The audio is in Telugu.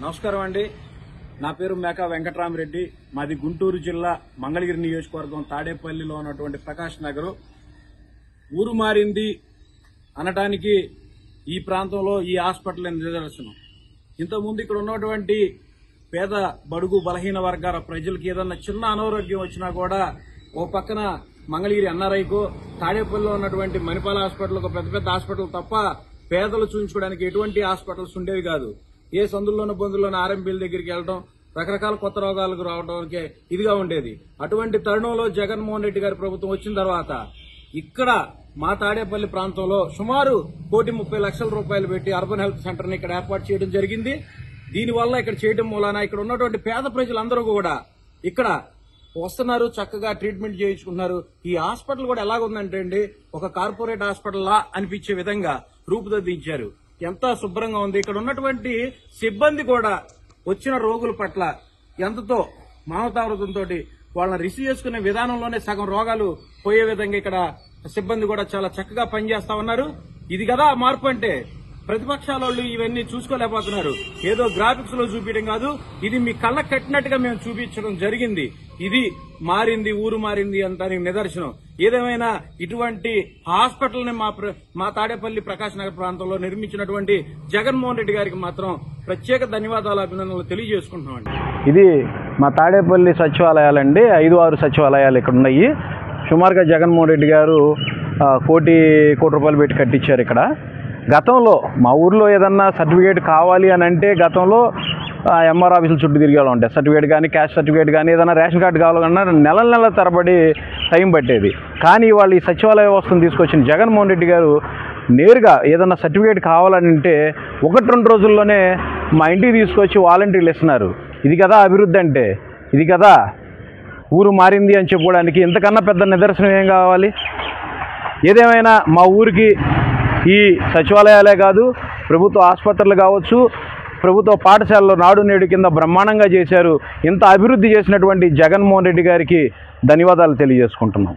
నమస్కారం అండి. నా పేరు మేకా వెంకటరామరెడ్డి. మాది గుంటూరు జిల్లా మంగళగిరి నియోజకవర్గం తాడేపల్లిలో ఉన్నటువంటి ప్రకాష్ నగర్. ఊరు మారింది అనడానికి ఈ ప్రాంతంలో ఈ హాస్పిటల్ నిదర్శనం. ఇంతకుముందు ఇక్కడ ఉన్నటువంటి పేద బడుగు బలహీన వర్గాల ప్రజలకు ఏదన్నా చిన్న అనారోగ్యం వచ్చినా కూడా ఓ పక్కన మంగళగిరి ఎన్ఆర్ఐకు, తాడేపల్లిలో ఉన్నటువంటి మణిపాల హాస్పిటల్, ఒక పెద్ద పెద్ద హాస్పిటల్ తప్ప పేదలు చూయించుకోవడానికి ఎటువంటి హాస్పిటల్స్ ఉండేవి కాదు. ఏ సందుల్లోనూ బొందుల్లోనూ ఆర్ఎంపీల దగ్గరికి వెళ్ళడం, రకరకాల కొత్త రోగాలకు రావడానికి ఇదిగా ఉండేది. అటువంటి తరుణంలో జగన్మోహన్ రెడ్డి గారి ప్రభుత్వం వచ్చిన తర్వాత ఇక్కడ మా తాడేపల్లి ప్రాంతంలో సుమారు 1,30,00,000 పెట్టి అర్బన్ హెల్త్ సెంటర్ ని ఇక్కడ ఏర్పాటు చేయడం జరిగింది. దీనివల్ల ఇక్కడ చేయడం మూలాన ఇక్కడ ఉన్నటువంటి పేద ప్రజలందరూ కూడా ఇక్కడ వస్తున్నారు, చక్కగా ట్రీట్మెంట్ చేయించుకుంటున్నారు. ఈ హాస్పిటల్ కూడా ఎలాగుందంటే అండి, ఒక కార్పొరేట్ హాస్పిటల్ లా అనిపించే విధంగా రూపుదిద్దించారు. ఎంత శుభ్రంగా ఉంది. ఇక్కడ ఉన్నటువంటి సిబ్బంది కూడా వచ్చిన రోగుల పట్ల ఎంతతో మానవతావృతంతో వాళ్ళని రిసీవ్ చేసుకునే విధానంలోనే సగం రోగాలు పోయే విధంగా ఇక్కడ సిబ్బంది కూడా చాలా చక్కగా పనిచేస్తా ఉన్నారు. ఇది కదా మార్పు అంటే. ప్రతిపక్షాల వాళ్ళు ఇవన్నీ చూసుకోలేకపోతున్నారు. ఏదో గ్రాఫిక్స్ లో చూపించడం కాదు, ఇది మీ కళ్ళకు కట్టినట్టుగా మేము చూపించడం జరిగింది. ఇది మారింది, ఊరు మారింది అంటానికి నిదర్శనం. ఏదేమైనా ఇటువంటి హాస్పిటల్ ని మా తాడేపల్లి ప్రకాష్ నగర్ ప్రాంతంలో నిర్మించినటువంటి జగన్మోహన్ రెడ్డి గారికి మాత్రం ప్రత్యేక ధన్యవాదాలు, అభినందనలు తెలియజేసుకుంటున్నామండి. ఇది మా తాడేపల్లి సచివాలయాలండి. 5-6 సచివాలయాలు ఇక్కడ ఉన్నాయి. సుమారుగా జగన్మోహన్ రెడ్డి గారు కోటి రూపాయలు పెట్టి కట్టించారు. ఇక్కడ గతంలో మా ఊర్లో ఏదన్నా సర్టిఫికేట్ కావాలి అని అంటే గతంలో ఎంఆర్ ఆఫీసులు చుట్టూ తిరిగేలా ఉంటాయి. సర్టిఫికేట్ కానీ, క్యాస్ట్ సర్టిఫికేట్ కానీ, ఏదైనా రేషన్ కార్డు కావాలన్నా నెల తరబడి టైం పట్టేది. కానీ వాళ్ళు ఈ సచివాలయ వ్యవస్థను తీసుకొచ్చిన జగన్మోహన్ రెడ్డి గారు నేరుగా ఏదన్నా సర్టిఫికేట్ కావాలంటే 1-2 రోజుల్లోనే మా ఇంటికి తీసుకొచ్చి వాలంటీర్లు ఇస్తున్నారు. ఇది కదా అభివృద్ధి అంటే, ఇది కదా ఊరు మారింది అని చెప్పుకోవడానికి ఇంతకన్నా పెద్ద నిదర్శనం ఏం కావాలి? ఏదేమైనా మా ఊరికి ఈ సచివాలయాలే కాదు, ప్రభుత్వ ఆసుపత్రులు కావచ్చు, ప్రభుత్వ పాఠశాలలో నాడు నేడు కింద బ్రహ్మాండంగా చేశారు. ఇంత అభివృద్ధి చేసినటువంటి జగన్మోహన్ రెడ్డి గారికి ధన్యవాదాలు తెలియజేసుకుంటున్నాం.